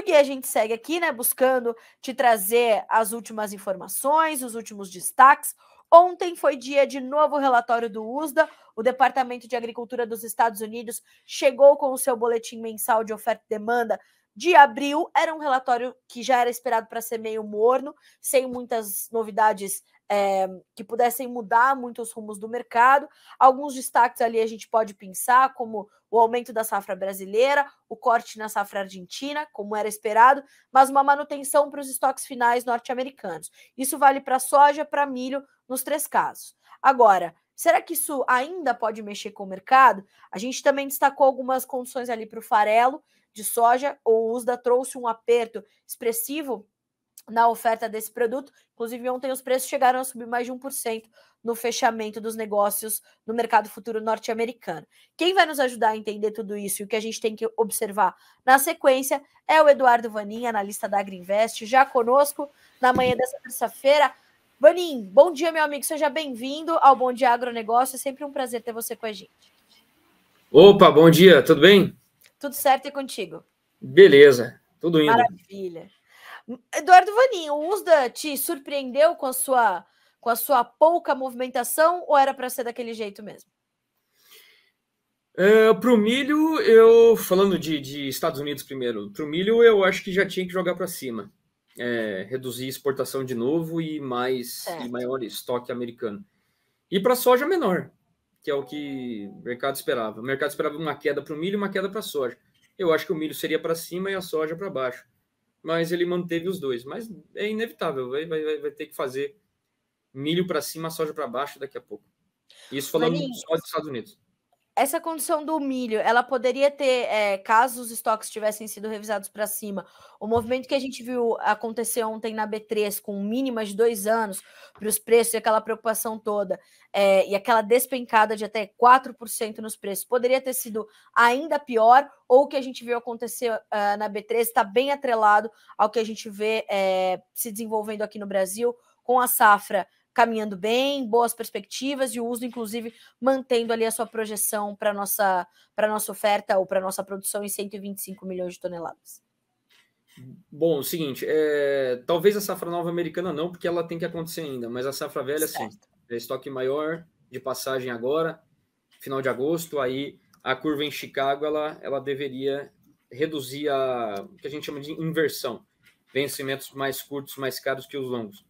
E a gente segue aqui, né, buscando te trazer as últimas informações, os últimos destaques. Ontem foi dia de novo relatório do USDA. O Departamento de Agricultura dos Estados Unidos chegou com o seu boletim mensal de oferta e demanda de abril. Era um relatório que já era esperado para ser meio morno, sem muitas novidades que pudessem mudar muitos rumos do mercado. Alguns destaques ali a gente pode pensar, como o aumento da safra brasileira, o corte na safra argentina, como era esperado, mas uma manutenção para os estoques finais norte-americanos. Isso vale para soja, para milho, nos 3 casos. Agora, será que isso ainda pode mexer com o mercado? A gente também destacou algumas condições ali para o farelo de soja. O USDA trouxe um aperto expressivo na oferta desse produto. Inclusive, ontem os preços chegaram a subir mais de 1% no fechamento dos negócios no mercado futuro norte-americano. Quem vai nos ajudar a entender tudo isso e o que a gente tem que observar na sequência é o Eduardo Vanin, analista da Agriinvest, já conosco na manhã dessa terça-feira. Vanin, bom dia, meu amigo. Seja bem-vindo ao Bom Dia Agronegócio. É sempre um prazer ter você com a gente. Opa, bom dia, tudo bem? Tudo certo e contigo? Beleza, tudo indo. Maravilha. Eduardo Vanin, o USDA te surpreendeu com a sua pouca movimentação ou era para ser daquele jeito mesmo? Para o milho, eu falando de Estados Unidos primeiro, para o milho eu acho que já tinha que jogar para cima, reduzir a exportação de novo e maior estoque americano. E para a soja menor, que é o que o mercado esperava. O mercado esperava uma queda para o milho e uma queda para a soja. Eu acho que o milho seria para cima e a soja para baixo. Mas ele manteve os dois. Mas é inevitável, vai ter que fazer milho para cima, soja para baixo daqui a pouco. Isso falando só dos Estados Unidos. Essa condição do milho, ela poderia ter, caso os estoques tivessem sido revisados para cima, o movimento que a gente viu acontecer ontem na B3, com mínimas de 2 anos para os preços e aquela preocupação toda, e aquela despencada de até 4% nos preços, poderia ter sido ainda pior, ou o que a gente viu acontecer na B3 está bem atrelado ao que a gente vê se desenvolvendo aqui no Brasil, com a safra caminhando bem, boas perspectivas e o USDA, inclusive, mantendo ali a sua projeção para a nossa oferta ou para a nossa produção em 125 milhões de toneladas. Bom, o seguinte, talvez a safra nova americana não, porque ela tem que acontecer ainda, mas a safra velha sim. É estoque maior de passagem agora, final de agosto, aí a curva em Chicago, ela deveria reduzir o que a gente chama de inversão, vencimentos mais curtos, mais caros que os longos.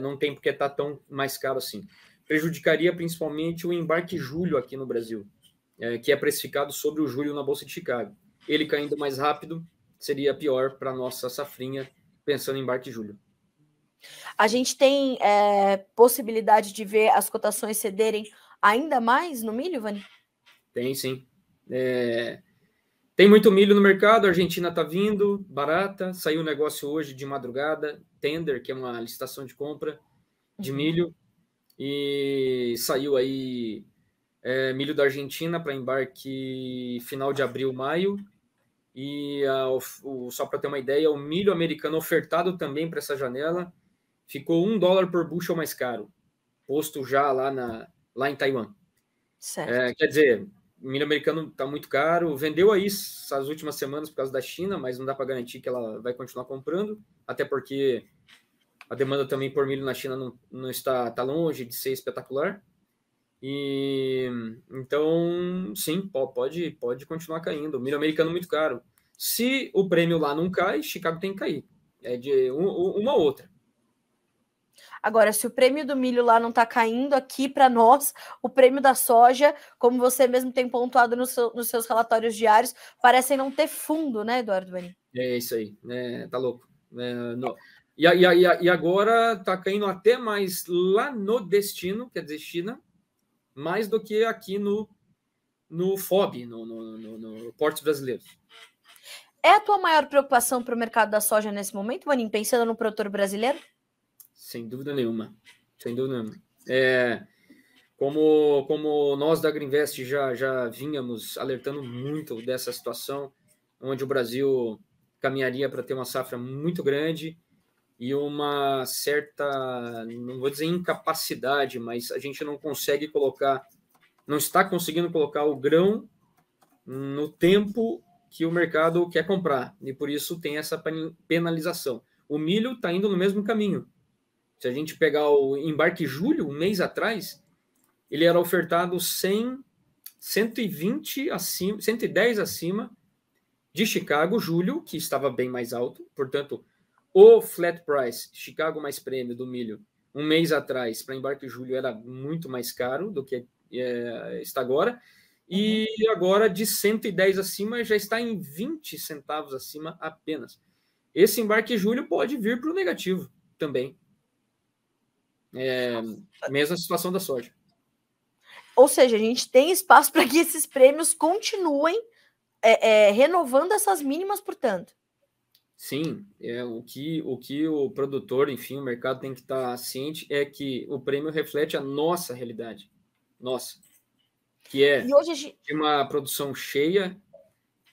Não tem porque estar tão mais caro assim. Prejudicaria principalmente o embarque julho aqui no Brasil, que é precificado sobre o julho na Bolsa de Chicago. Ele caindo mais rápido seria pior para a nossa safrinha, pensando em embarque julho. A gente tem possibilidade de ver as cotações cederem ainda mais no milho, Vani? Tem, sim. Tem muito milho no mercado, a Argentina está vindo, barata, saiu um negócio hoje de madrugada, tender, que é uma licitação de compra de milho, e saiu aí milho da Argentina para embarque final de abril, maio, e só para ter uma ideia, o milho americano ofertado também para essa janela ficou $1 por bushel mais caro, posto já lá em Taiwan. Certo. Quer dizer, o milho americano está muito caro, vendeu aí essas últimas semanas por causa da China, mas não dá para garantir que ela vai continuar comprando, até porque a demanda também por milho na China não está longe de ser espetacular. E então, sim, pode continuar caindo. O milho americano é muito caro. Se o prêmio lá não cai, Chicago tem que cair. É de uma ou outra. Agora, se o prêmio do milho lá não está caindo, aqui para nós, o prêmio da soja, como você mesmo tem pontuado nos seus relatórios diários, parecem não ter fundo, né, Eduardo Vanin? É isso aí, tá louco. E agora está caindo até mais lá no destino, quer dizer, China, mais do que aqui no FOB, no Portos Brasileiros. É a tua maior preocupação para o mercado da soja nesse momento, Vanin, pensando no produtor brasileiro? Sem dúvida nenhuma. Sem dúvida nenhuma. Como nós da Agriinvest já vínhamos alertando muito dessa situação, onde o Brasil caminharia para ter uma safra muito grande e uma certa, não vou dizer incapacidade, mas a gente não está conseguindo colocar o grão no tempo que o mercado quer comprar, e por isso tem essa penalização. O milho está indo no mesmo caminho. Se a gente pegar o embarque julho, um mês atrás, ele era ofertado 120 acima, 110 acima de Chicago, julho, que estava bem mais alto. Portanto, o flat price, Chicago mais prêmio do milho, um mês atrás, para embarque julho, era muito mais caro do que está agora. E agora, de 110 acima, já está em 20 centavos acima apenas. Esse embarque julho pode vir para o negativo também. Mesma situação da soja. Ou seja, a gente tem espaço para que esses prêmios continuem renovando essas mínimas, portanto. Sim, o que o produtor, enfim, o mercado tem que estar ciente é que o prêmio reflete a nossa realidade. Nossa. Que é uma produção cheia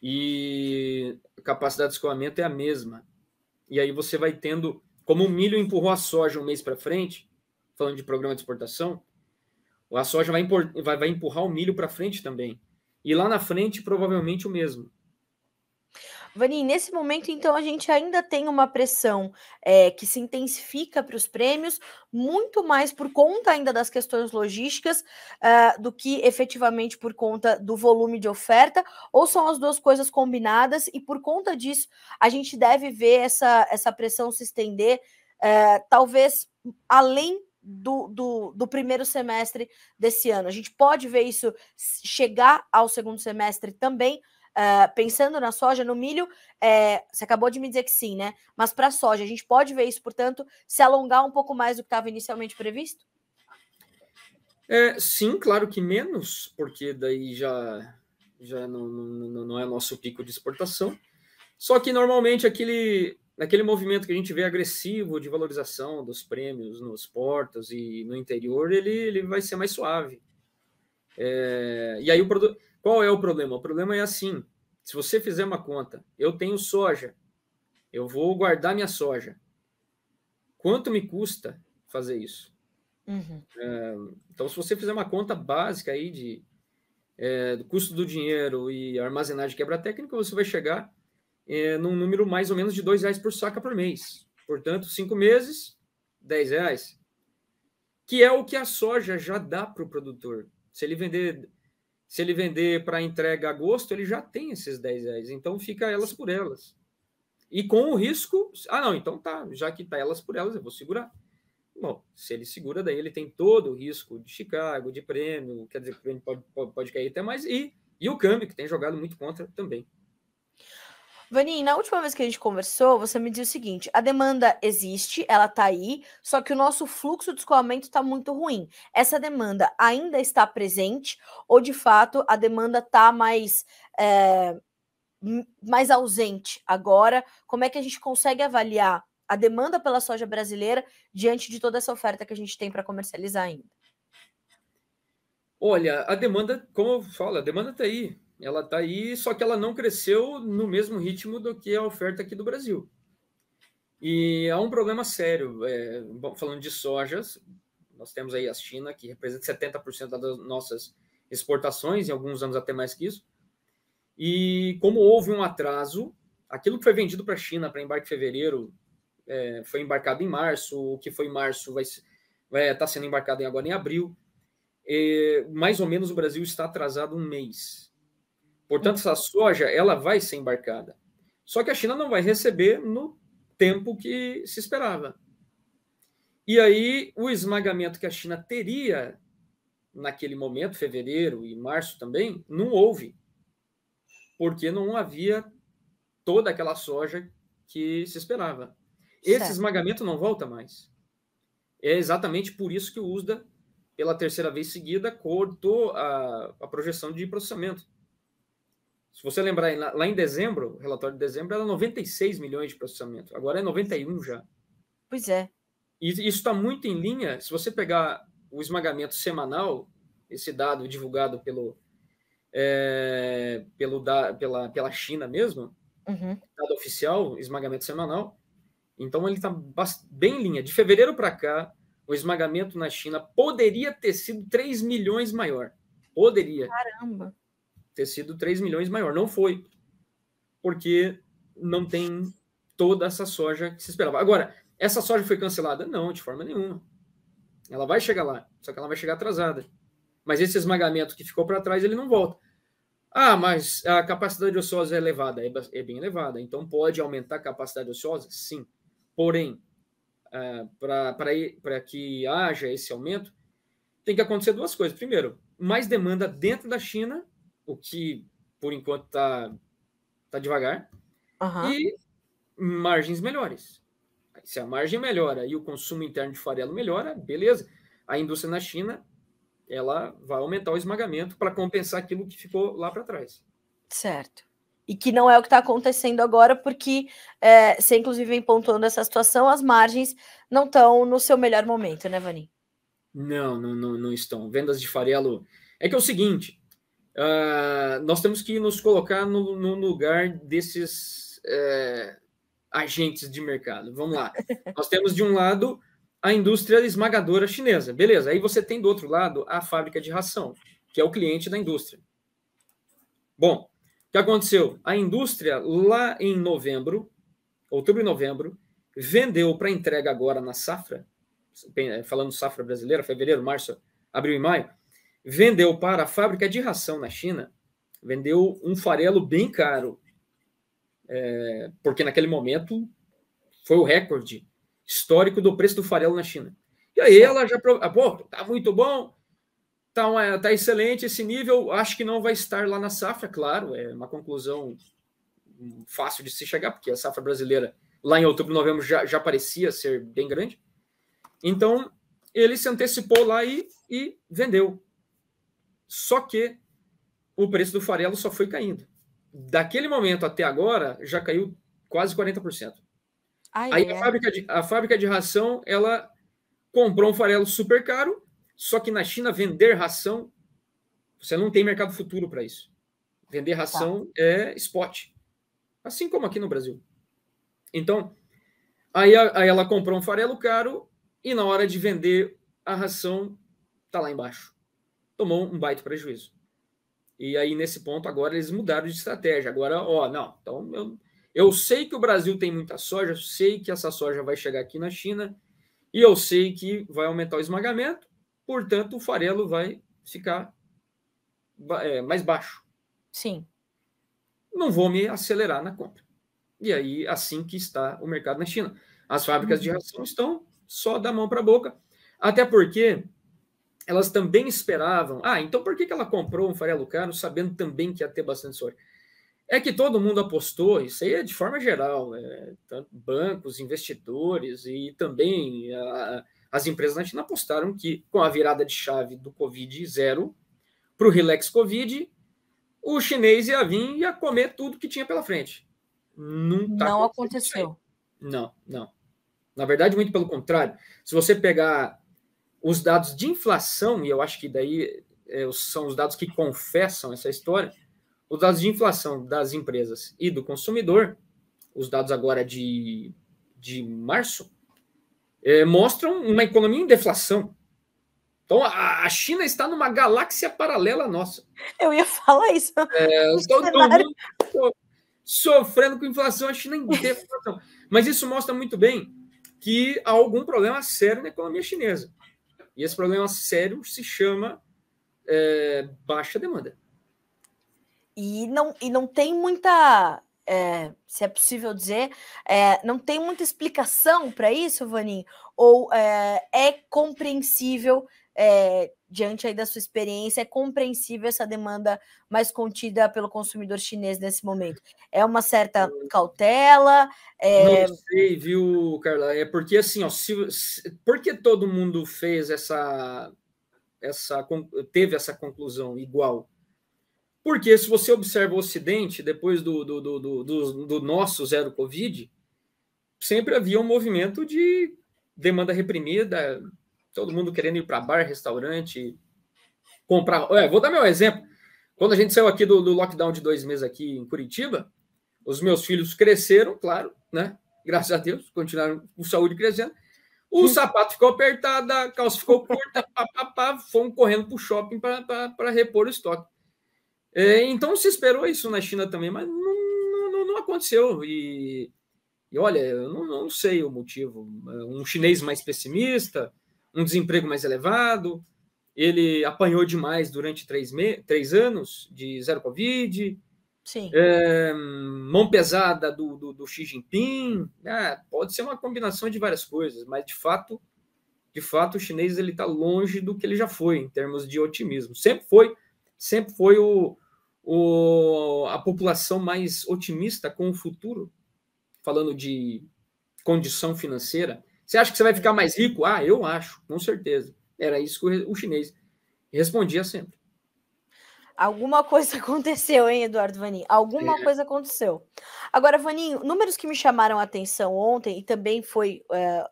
e a capacidade de escoamento é a mesma. E aí você vai tendo, como o milho empurrou a soja um mês para frente, falando de programa de exportação, a soja vai empurrar o milho para frente também. E lá na frente, provavelmente o mesmo. Vani, nesse momento, então, a gente ainda tem uma pressão que se intensifica para os prêmios, muito mais por conta ainda das questões logísticas do que efetivamente por conta do volume de oferta, ou são as duas coisas combinadas, e por conta disso a gente deve ver essa pressão se estender, talvez além do primeiro semestre desse ano. A gente pode ver isso chegar ao segundo semestre também. Pensando na soja, no milho, você acabou de me dizer que sim, né? Mas para a soja, a gente pode ver isso, portanto, se alongar um pouco mais do que estava inicialmente previsto? Sim, claro que menos, porque daí já não é nosso pico de exportação. Só que normalmente aquele movimento que a gente vê agressivo de valorização dos prêmios nos portos e no interior, ele vai ser mais suave. E aí qual é o problema? O problema é assim, se você fizer uma conta, eu tenho soja, eu vou guardar minha soja. Quanto me custa fazer isso? Então, se você fizer uma conta básica aí do custo do dinheiro e armazenagem quebra-técnica, você vai chegar num número mais ou menos de R$2 por saca por mês. Portanto, 5 meses, R$10. Que é o que a soja já dá para o produtor. Se ele vender para entrega a agosto, ele já tem esses R$10. Então, fica elas por elas. E com o risco... não, então tá. Já que tá elas por elas, eu vou segurar. Bom, se ele segura, daí ele tem todo o risco de Chicago, de prêmio, quer dizer, o prêmio pode cair até mais, e o câmbio, que tem jogado muito contra também. Vani, na última vez que a gente conversou, você me disse o seguinte: a demanda existe, ela está aí, só que o nosso fluxo de escoamento está muito ruim. Essa demanda ainda está presente, ou de fato a demanda está mais ausente agora? Como é que a gente consegue avaliar a demanda pela soja brasileira diante de toda essa oferta que a gente tem para comercializar ainda? Olha, a demanda, como eu falo, a demanda está aí. Ela está aí, só que ela não cresceu no mesmo ritmo do que a oferta aqui do Brasil. E há um problema sério. Falando de sojas, nós temos aí a China, que representa 70% das nossas exportações, em alguns anos até mais que isso. E como houve um atraso, aquilo que foi vendido para a China para embarque em fevereiro foi embarcado em março, o que foi em março vai estar sendo embarcado agora em abril. Mais ou menos o Brasil está atrasado um mês. Portanto, essa soja ela vai ser embarcada. Só que a China não vai receber no tempo que se esperava. E aí, o esmagamento que a China teria naquele momento, fevereiro e março também, não houve. Porque não havia toda aquela soja que se esperava. Esse esmagamento não volta mais. É exatamente por isso que o USDA, pela terceira vez seguida, cortou a projeção de processamento. Se você lembrar, lá em dezembro, o relatório de dezembro era 96 milhões de processamento. Agora é 91 já. Pois é. E isso está muito em linha. Se você pegar o esmagamento semanal, esse dado divulgado pela China mesmo, dado oficial, esmagamento semanal, então ele está bem em linha. De fevereiro para cá, o esmagamento na China poderia ter sido 3 milhões maior. Poderia. Caramba. Ter sido 3 milhões maior. Não foi. porque não tem toda essa soja que se esperava. Agora, essa soja foi cancelada? Não, de forma nenhuma. Ela vai chegar lá, só que ela vai chegar atrasada. Mas esse esmagamento que ficou para trás, ele não volta. Ah, mas a capacidade ociosa é elevada, é bem elevada. Então, pode aumentar a capacidade ociosa? Sim. Porém, para que haja esse aumento, tem que acontecer duas coisas. Primeiro, mais demanda dentro da China, o que, por enquanto, está devagar, e margens melhores. Se a margem melhora e o consumo interno de farelo melhora, beleza. A indústria na China, ela vai aumentar o esmagamento para compensar aquilo que ficou lá para trás. Certo. E que não é o que está acontecendo agora, porque você inclusive vem pontuando essa situação, as margens não estão no seu melhor momento, né, Vanin? Não estão. Vendas de farelo... É que é o seguinte, nós temos que nos colocar no lugar desses agentes de mercado. Vamos lá. Nós temos, de um lado, a indústria esmagadora chinesa. Beleza. Aí você tem, do outro lado, a fábrica de ração, que é o cliente da indústria. Bom, o que aconteceu? A indústria, lá em outubro e novembro, vendeu para entrega agora na safra, falando safra brasileira, fevereiro, março, abril e maio, vendeu para a fábrica de ração na China, vendeu um farelo bem caro, porque naquele momento foi o recorde histórico do preço do farelo na China. E aí ela já... tá muito bom, tá excelente esse nível, acho que não vai estar lá na safra, claro, é uma conclusão fácil de se chegar, porque a safra brasileira lá em outubro, novembro já parecia ser bem grande. Então, ele se antecipou lá e vendeu. Só que o preço do farelo só foi caindo. Daquele momento até agora, já caiu quase 40%. Aí a fábrica de ração, ela comprou um farelo super caro, só que na China vender ração, você não tem mercado futuro para isso. Vender ração é spot. Assim como aqui no Brasil. Então, aí ela comprou um farelo caro e na hora de vender a ração, tá lá embaixo. Tomou um baita prejuízo. E aí, nesse ponto, agora eles mudaram de estratégia. Agora, não. Então, eu sei que o Brasil tem muita soja, eu sei que essa soja vai chegar aqui na China e eu sei que vai aumentar o esmagamento, portanto, o farelo vai ficar mais baixo. Sim. Não vou me acelerar na compra. E aí, assim que está o mercado na China. As fábricas de ração estão só da mão para a boca, até porque elas também esperavam... então por que ela comprou um farelo caro sabendo também que ia ter bastante soja? É que todo mundo apostou, isso aí é de forma geral, tanto bancos, investidores e também as empresas na China apostaram que com a virada de chave do Covid zero para o relax Covid, o chinês ia vir e ia comer tudo que tinha pela frente. Não aconteceu. Não. Na verdade, muito pelo contrário. Se você pegar os dados de inflação, e eu acho que daí são os dados que confessam essa história, os dados de inflação das empresas e do consumidor, os dados agora de março, mostram uma economia em deflação. Então, a China está numa galáxia paralela à nossa. Eu ia falar isso. Todo mundo sofrendo com inflação, a China em deflação. Mas isso mostra muito bem que há algum problema sério na economia chinesa. E esse problema sério se chama baixa demanda. E não tem muita, se é possível dizer, não tem muita explicação para isso, Vanin? Ou é compreensível, diante aí da sua experiência, é compreensível essa demanda mais contida pelo consumidor chinês nesse momento? É uma certa cautela? Não sei, viu, Carla? É porque assim, porque todo mundo fez teve essa conclusão igual? Porque se você observa o Ocidente, depois do nosso zero Covid, sempre havia um movimento de demanda reprimida, todo mundo querendo ir para bar, restaurante, comprar... vou dar meu exemplo. Quando a gente saiu aqui do lockdown de 2 meses aqui em Curitiba, os meus filhos cresceram, claro, né? Graças a Deus, continuaram com saúde crescendo. O sapato ficou apertado, a calça ficou curta, fomos correndo para o shopping para repor o estoque. Então se esperou isso na China também, mas não aconteceu. E olha, eu não sei o motivo. Um chinês mais pessimista, um desemprego mais elevado, ele apanhou demais durante 3 anos de zero Covid, Sim. Mão pesada do Xi Jinping, pode ser uma combinação de várias coisas, mas de fato o chinês ele está longe do que ele já foi em termos de otimismo. Sempre foi a população mais otimista com o futuro, falando de condição financeira. Você acha que você vai ficar mais rico? Eu acho, com certeza. Era isso que o chinês respondia sempre. Alguma coisa aconteceu, hein, Eduardo Vaninho? Alguma coisa aconteceu. Agora, Vaninho, números que me chamaram a atenção ontem, e também foi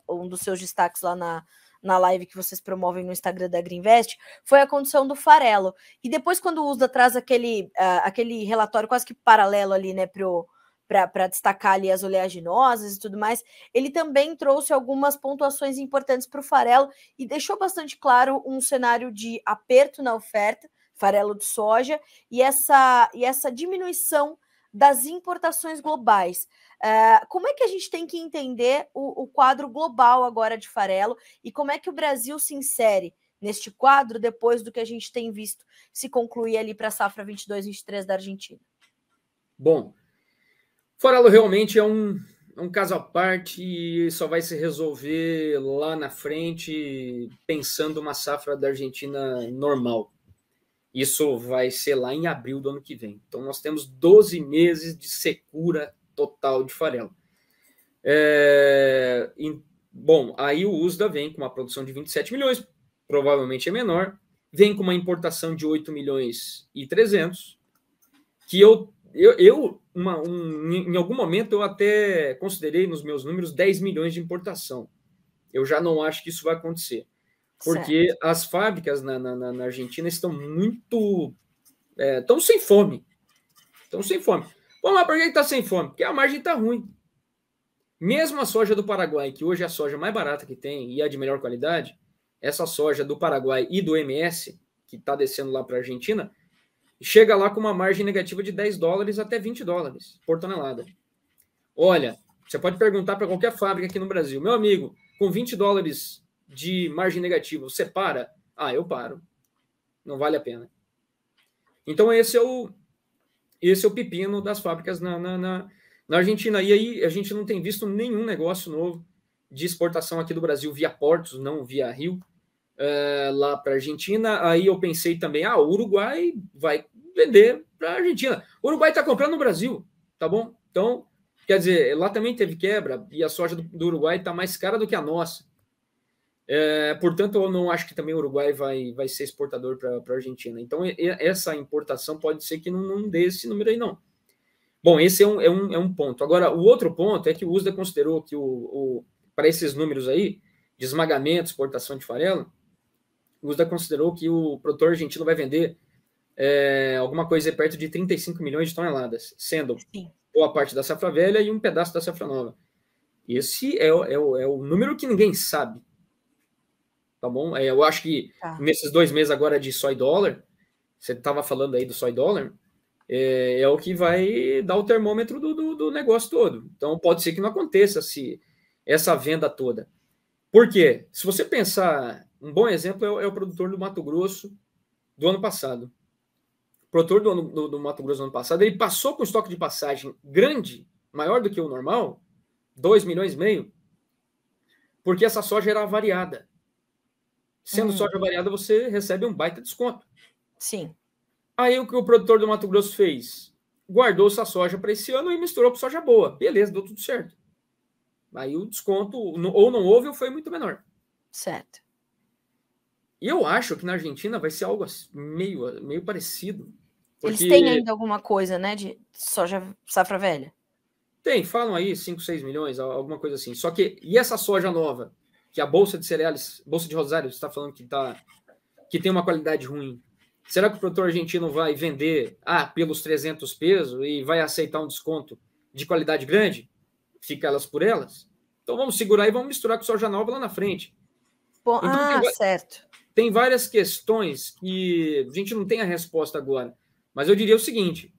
um dos seus destaques lá na live que vocês promovem no Instagram da Greenvest, foi a condição do farelo. E depois, quando o USDA traz aquele relatório quase que paralelo ali, né, para destacar ali as oleaginosas e tudo mais, ele também trouxe algumas pontuações importantes para o farelo e deixou bastante claro um cenário de aperto na oferta, farelo de soja, e essa diminuição das importações globais. Como é que a gente tem que entender o quadro global agora de farelo e como é que o Brasil se insere neste quadro depois do que a gente tem visto se concluir ali para a safra 22-23 da Argentina? Bom, farelo realmente é um caso à parte e só vai se resolver lá na frente pensando uma safra da Argentina normal. Isso vai ser lá em abril do ano que vem. Então, nós temos 12 meses de secura total de farelo. Bom, aí o USDA vem com uma produção de 27 milhões, provavelmente é menor, vem com uma importação de 8 milhões e 300, que em algum momento eu até considerei nos meus números 10 milhões de importação. Eu já não acho que isso vai acontecer. Porque certo. As fábricas na Argentina estão muito... estão sem fome. Vamos lá, por que está sem fome? Porque a margem está ruim. Mesmo a soja do Paraguai, que hoje é a soja mais barata que tem e é de melhor qualidade, essa soja do Paraguai e do MS, que está descendo lá para a Argentina, chega lá com uma margem negativa de $10 até $20 por tonelada. Olha, você pode perguntar para qualquer fábrica aqui no Brasil, meu amigo, com $20 de margem negativa, você para? Eu paro. Não vale a pena. Então, esse é o pepino das fábricas na Argentina. E aí, a gente não tem visto nenhum negócio novo de exportação aqui do Brasil via portos, não via rio, lá para a Argentina. Aí eu pensei também, o Uruguai vai vender para a Argentina. O Uruguai está comprando no Brasil, tá bom? Então, quer dizer, lá também teve quebra e a soja do Uruguai está mais cara do que a nossa. Portanto, eu não acho que também o Uruguai vai ser exportador para a Argentina. Então, essa importação pode ser que não dê esse número aí, não. Bom, esse é um ponto. Agora, o outro ponto é que o USDA considerou que para esses números aí, de esmagamento, exportação de farelo, o USDA considerou que o produtor argentino vai vender alguma coisa perto de 35 milhões de toneladas, sendo boa parte da safra velha e um pedaço da safra nova. Esse é o número que ninguém sabe. Tá bom? Eu acho que nesses 2 meses agora de soy dólar, você estava falando aí do soy dólar, é o que vai dar o termômetro do negócio todo. Então, pode ser que não aconteça essa venda toda. Por quê? Se você pensar, um bom exemplo é o produtor do Mato Grosso do ano passado. O produtor do Mato Grosso do ano passado, ele passou com estoque de passagem grande, maior do que o normal, 2,5 milhões, porque essa soja era variada. Sendo soja variada, você recebe um baita desconto. Sim. Aí o que o produtor do Mato Grosso fez? Guardou essa soja para esse ano e misturou com soja boa. Beleza, deu tudo certo. Aí o desconto ou não houve ou foi muito menor. Certo. E eu acho que na Argentina vai ser algo meio parecido. Eles têm ainda alguma coisa, né, de soja safra velha? Tem, falam aí 5, 6 milhões, alguma coisa assim. Só que, e essa soja nova? Que a Bolsa de Cereais, Bolsa de Rosário, está falando que tem uma qualidade ruim. Será que o produtor argentino vai vender pelos 300 pesos e vai aceitar um desconto de qualidade grande? Fica elas por elas? Então vamos segurar e vamos misturar com soja nova lá na frente. Bom, então, certo. Tem várias questões que a gente não tem a resposta agora. Mas eu diria o seguinte,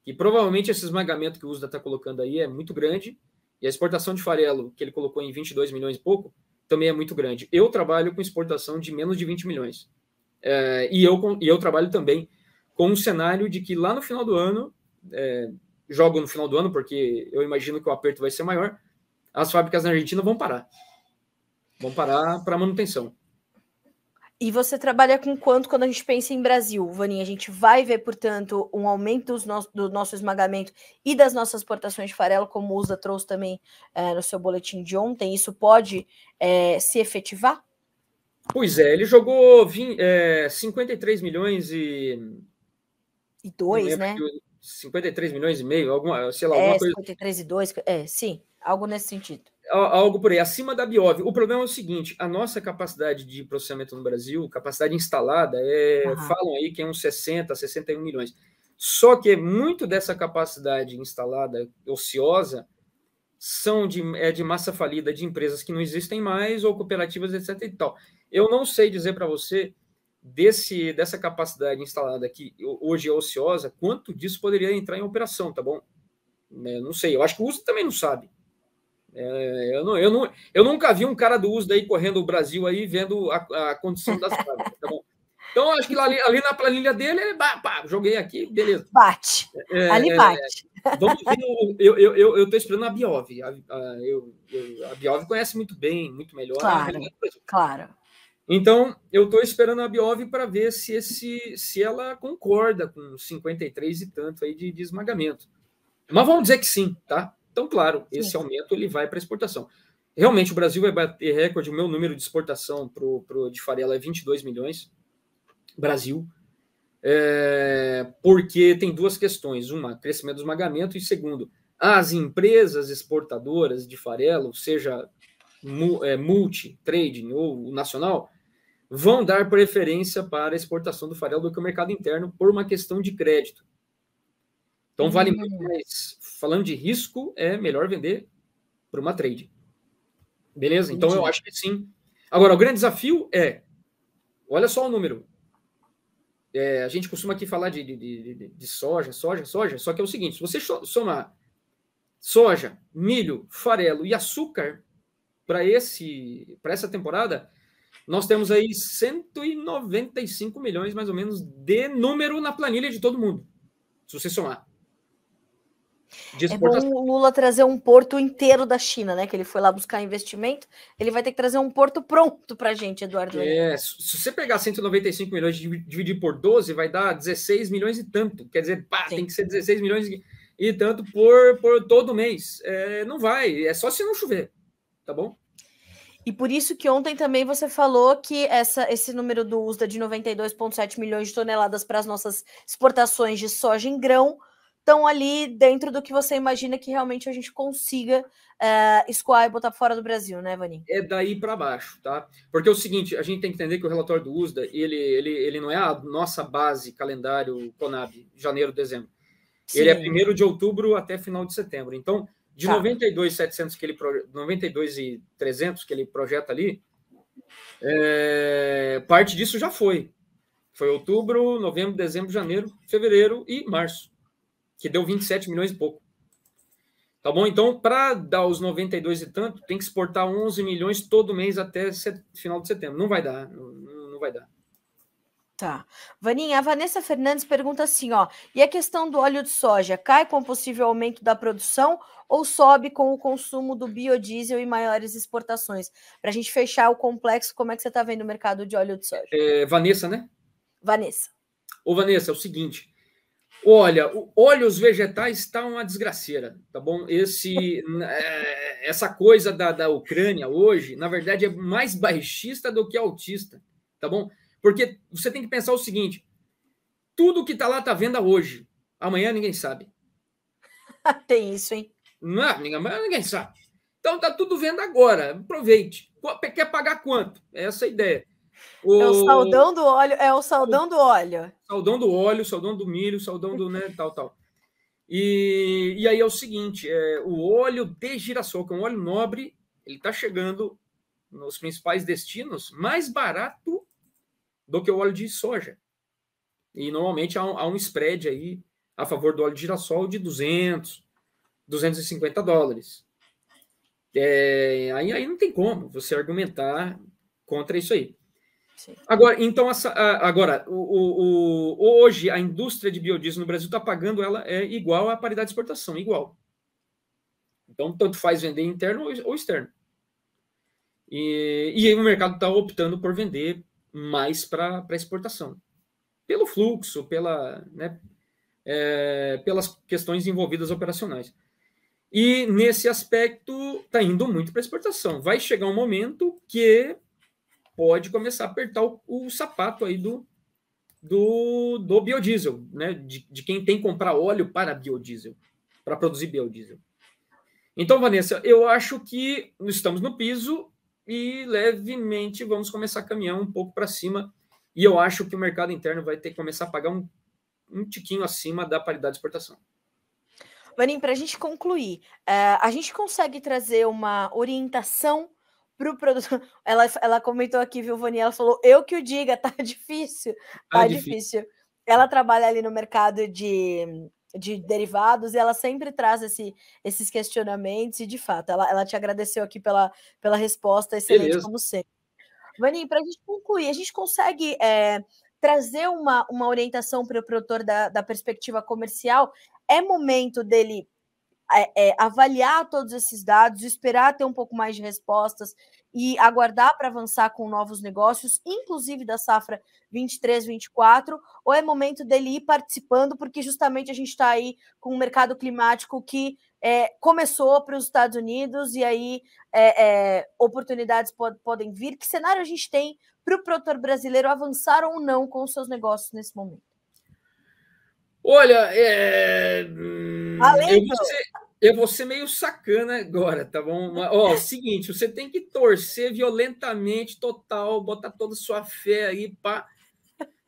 que provavelmente esse esmagamento que o USDA está colocando aí é muito grande, e a exportação de farelo, que ele colocou em 22 milhões e pouco, também é muito grande. Eu trabalho com exportação de menos de 20 milhões. E eu trabalho também com um cenário de que lá no final do ano, jogo no final do ano, porque eu imagino que o aperto vai ser maior, as fábricas na Argentina vão parar. Vão parar para manutenção. E você trabalha com quanto quando a gente pensa em Brasil, Vaninha? A gente vai ver, portanto, um aumento do nosso esmagamento e das nossas exportações de farelo, como o USDA trouxe também no seu boletim de ontem. Isso pode se efetivar? Pois é, ele jogou 53 milhões e dois, né? 53 milhões e meio, alguma coisa. 53 e 2, sim, algo nesse sentido. Algo por aí, acima da Biov. O problema é o seguinte, a nossa capacidade de processamento no Brasil, capacidade instalada, falam aí que é uns 60, 61 milhões. Só que muito dessa capacidade instalada, ociosa, são de massa falida de empresas que não existem mais, ou cooperativas, etc. e tal. Eu não sei dizer para você, dessa capacidade instalada que hoje é ociosa, quanto disso poderia entrar em operação, tá bom? Não sei, eu acho que o USDA também não sabe. Eu nunca vi um cara do USDA aí correndo o Brasil aí, vendo a condição das fábricas, tá bom? Então, acho que ali na planilha dele, joguei aqui, beleza. Bate. Ali bate. Vamos ver, eu estou esperando a Biov. A Biov conhece muito bem, muito melhor. Claro. Então, eu estou esperando a Biov para ver se ela concorda com 53 e tanto aí de esmagamento. Mas vamos dizer que sim, tá? Então, claro, esse aumento ele vai para exportação. Realmente, o Brasil vai bater recorde. O meu número de exportação de farelo é 22 milhões. Brasil. Porque tem duas questões. Uma, crescimento do esmagamento. E segundo, as empresas exportadoras de farelo, seja multi-trading ou nacional, vão dar preferência para a exportação do farelo do que o mercado interno por uma questão de crédito. Então, vale muito mais. Falando de risco, é melhor vender para uma trade. Beleza? Então, eu acho que sim. Agora, o grande desafio olha só o número. A gente costuma aqui falar de soja, só que é o seguinte, se você somar soja, milho, farelo e açúcar para essa temporada, nós temos aí 195 milhões, mais ou menos, de número na planilha de todo mundo, se você somar. É bom o Lula trazer um porto inteiro da China, né? Que ele foi lá buscar investimento. Ele vai ter que trazer um porto pronto para a gente, Eduardo. Se você pegar 195 milhões e dividir por 12, vai dar 16 milhões e tanto. Quer dizer, tem que ser 16 milhões e tanto por todo mês. Não vai, é só se não chover, tá bom? E por isso que ontem também você falou que esse número do USDA de 92,7 milhões de toneladas para as nossas exportações de soja em grão estão ali dentro do que você imagina que realmente a gente consiga escoar e botar fora do Brasil, né, Vaninho? É daí para baixo, tá? Porque é o seguinte, a gente tem que entender que o relatório do USDA, ele não é a nossa base calendário Conab, janeiro, dezembro. Sim. Ele é 1º de outubro até final de setembro. Então, de 92,700 92,300 que ele projeta ali, parte disso já foi. Foi outubro, novembro, dezembro, janeiro, fevereiro e março, que deu 27 milhões e pouco. Tá bom? Então, para dar os 92 e tanto, tem que exportar 11 milhões todo mês até final de setembro. Não vai dar, não vai dar. Tá. Vaninha, a Vanessa Fernandes pergunta assim, ó, e a questão do óleo de soja, cai com o possível aumento da produção ou sobe com o consumo do biodiesel e maiores exportações? Para a gente fechar o complexo, como é que você está vendo o mercado de óleo de soja? Vanessa, né? Vanessa. Ô, Vanessa, é o seguinte, olha, óleos vegetais está uma desgraceira, tá bom? Essa coisa da Ucrânia hoje, na verdade, é mais baixista do que altista, tá bom? Porque você tem que pensar o seguinte, tudo que está lá está à venda hoje, amanhã ninguém sabe. Tem isso, hein? Ninguém sabe. Então tá tudo vendo agora, aproveite. Quer pagar quanto? É essa a ideia. É o saldão do óleo, é o saldão do óleo. Saldão do óleo, saldão do milho, saldão do, né, tal. E aí é o seguinte, o óleo de girassol, que é um óleo nobre, ele está chegando nos principais destinos mais barato do que o óleo de soja. E normalmente há um spread aí a favor do óleo de girassol de 200, 250 dólares. Aí não tem como você argumentar contra isso aí. Sim. Agora, então, hoje a indústria de biodiesel no Brasil está pagando ela igual à paridade de exportação, igual. Então, tanto faz vender interno ou externo. E aí o mercado está optando por vender mais para exportação. Pelo fluxo, pelas questões envolvidas operacionais. E nesse aspecto está indo muito para exportação. Vai chegar um momento que pode começar a apertar o sapato aí do biodiesel, né? De quem tem que comprar óleo para biodiesel, para produzir biodiesel. Então, Vanessa, eu acho que estamos no piso e levemente vamos começar a caminhar um pouco para cima. E eu acho que o mercado interno vai ter que começar a pagar um tiquinho acima da paridade de exportação. Vanim, para a gente concluir, a gente consegue trazer uma orientação para o produtor? Ela comentou aqui, viu, Vani? Ela falou, eu que o diga, tá difícil. Tá difícil. Ela trabalha ali no mercado de derivados e ela sempre traz esses questionamentos e, de fato, ela te agradeceu aqui pela resposta excelente, beleza, como sempre. Vani, para a gente concluir, a gente consegue trazer uma orientação para o produtor da perspectiva comercial? É momento dele avaliar todos esses dados, esperar ter um pouco mais de respostas e aguardar para avançar com novos negócios, inclusive da safra 23, 24, ou é momento dele ir participando, porque justamente a gente está aí com um mercado climático que começou para os Estados Unidos e aí oportunidades podem vir. Que cenário a gente tem para o produtor brasileiro avançar ou não com os seus negócios nesse momento? Olha, eu vou ser meio sacana agora, tá bom? Seguinte, você tem que torcer violentamente, total, botar toda a sua fé aí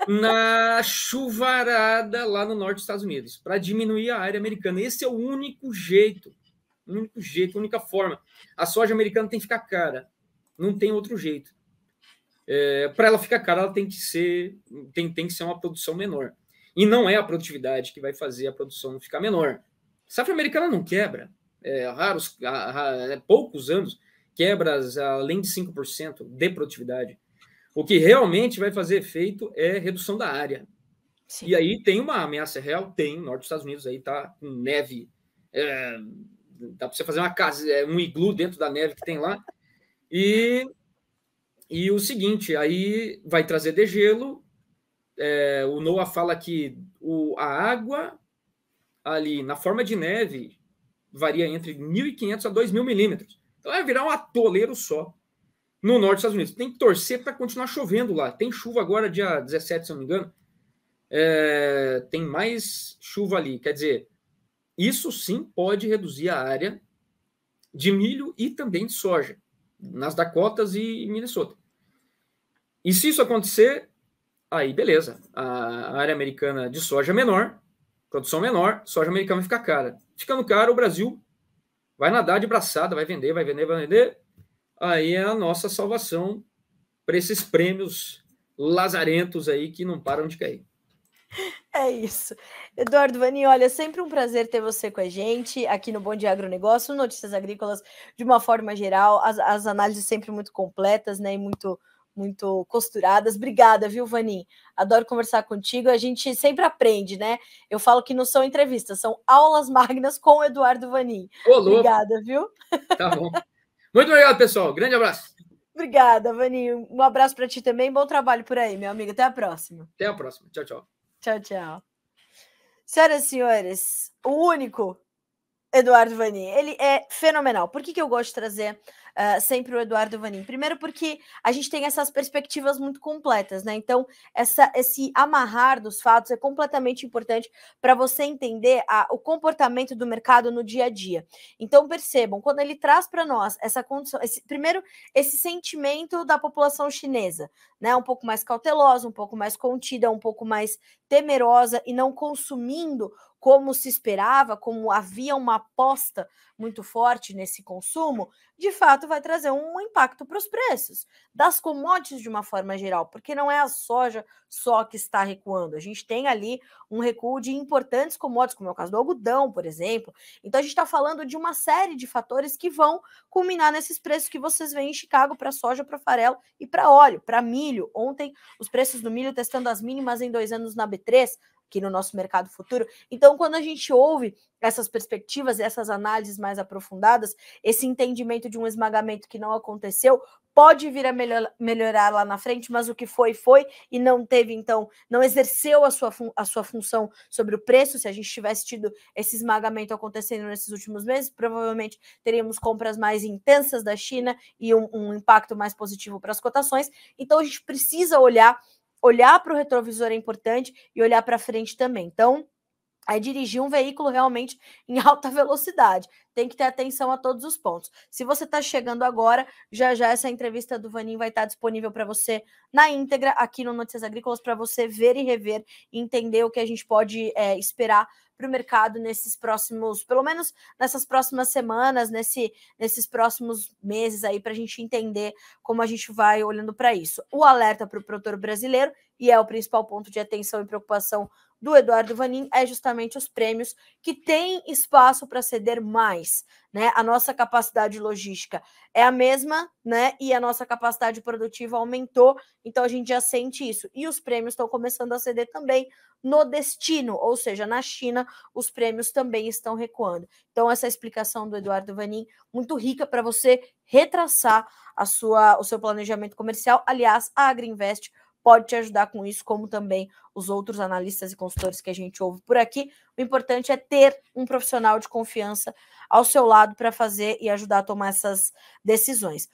na chuvarada lá no norte dos Estados Unidos, para diminuir a área americana. Esse é o único jeito, a única forma. A soja americana tem que ficar cara, não tem outro jeito. Para ela ficar cara, ela tem que ser uma produção menor. E não é a produtividade que vai fazer a produção ficar menor. Safra americana não quebra. Poucos anos quebra além de 5% de produtividade. O que realmente vai fazer efeito é redução da área. Sim. E aí tem uma ameaça real, tem. O norte dos Estados Unidos aí tá com neve. Dá para você fazer uma casa, um iglu dentro da neve que tem lá. E o seguinte, aí vai trazer degelo. O NOAA fala que a água ali na forma de neve varia entre 1.500 a 2.000 milímetros. Então vai virar um atoleiro só no norte dos Estados Unidos. Tem que torcer para continuar chovendo lá. Tem chuva agora dia 17, se eu não me engano. Tem mais chuva ali. Quer dizer, isso sim pode reduzir a área de milho e também de soja nas Dakotas e Minnesota. E se isso acontecer, aí beleza. A área americana de soja é menor, produção menor, soja americana vai ficar cara. Ficando caro, o Brasil vai nadar de braçada, vai vender. Aí é a nossa salvação para esses prêmios lazarentos aí que não param de cair. É isso. Eduardo Vanin, olha, sempre um prazer ter você com a gente aqui no Bom Dia Agronegócio, Notícias Agrícolas, de uma forma geral, as análises sempre muito completas, né, e muito costuradas. Obrigada, viu, Vanin? Adoro conversar contigo, a gente sempre aprende, né? Eu falo que não são entrevistas, são aulas magnas com o Eduardo Vanin. Obrigada, viu? Tá bom. Muito obrigado, pessoal. Grande abraço. Obrigada, Vanin. Um abraço para ti também. Bom trabalho por aí, meu amigo. Até a próxima. Até a próxima. Tchau, tchau. Tchau, tchau. Senhoras e senhores, o único Eduardo Vanin, ele é fenomenal. Por que eu gosto de trazer sempre o Eduardo Vanin? Primeiro porque a gente tem essas perspectivas muito completas, né? Então, esse amarrar dos fatos é completamente importante para você entender o comportamento do mercado no dia a dia. Então, percebam, quando ele traz para nós essa condição, primeiro, esse sentimento da população chinesa, né? Um pouco mais cautelosa, um pouco mais contida, um pouco mais temerosa e não consumindo como se esperava, como havia uma aposta muito forte nesse consumo, de fato fato vai trazer um impacto para os preços das commodities de uma forma geral, porque não é a soja só que está recuando. A gente tem ali um recuo de importantes commodities, como é o caso do algodão, por exemplo. Então a gente está falando de uma série de fatores que vão culminar nesses preços que vocês veem em Chicago para soja, para farelo e para óleo, para milho. Ontem os preços do milho testando as mínimas em 2 anos na B3, aqui no nosso mercado futuro. Então, quando a gente ouve essas perspectivas, essas análises mais aprofundadas, esse entendimento de um esmagamento que não aconteceu, pode vir a melhorar lá na frente, mas o que foi, e não teve, então, não exerceu a sua função sobre o preço. Se a gente tivesse tido esse esmagamento acontecendo nesses últimos meses, provavelmente teríamos compras mais intensas da China e um impacto mais positivo para as cotações. Então, a gente precisa olhar para o retrovisor é importante e olhar para frente também. Então, é dirigir um veículo realmente em alta velocidade. Tem que ter atenção a todos os pontos. Se você está chegando agora, já essa entrevista do Vanin vai estar disponível para você na íntegra aqui no Notícias Agrícolas, para você ver e rever e entender o que a gente pode esperar para o mercado nesses próximos, pelo menos nessas próximas semanas, nesses próximos meses aí, para a gente entender como a gente vai olhando para isso. O alerta para o produtor brasileiro, e é o principal ponto de atenção e preocupação do Eduardo Vanin, é justamente os prêmios que têm espaço para ceder mais, né? A nossa capacidade logística é a mesma, né? E a nossa capacidade produtiva aumentou, então a gente já sente isso. E os prêmios estão começando a ceder também no destino, ou seja, na China, os prêmios também estão recuando. Então, essa explicação do Eduardo Vanin, muito rica para você retraçar o seu planejamento comercial. Aliás, a Agriinvest pode te ajudar com isso, como também os outros analistas e consultores que a gente ouve por aqui. O importante é ter um profissional de confiança ao seu lado para fazer e ajudar a tomar essas decisões.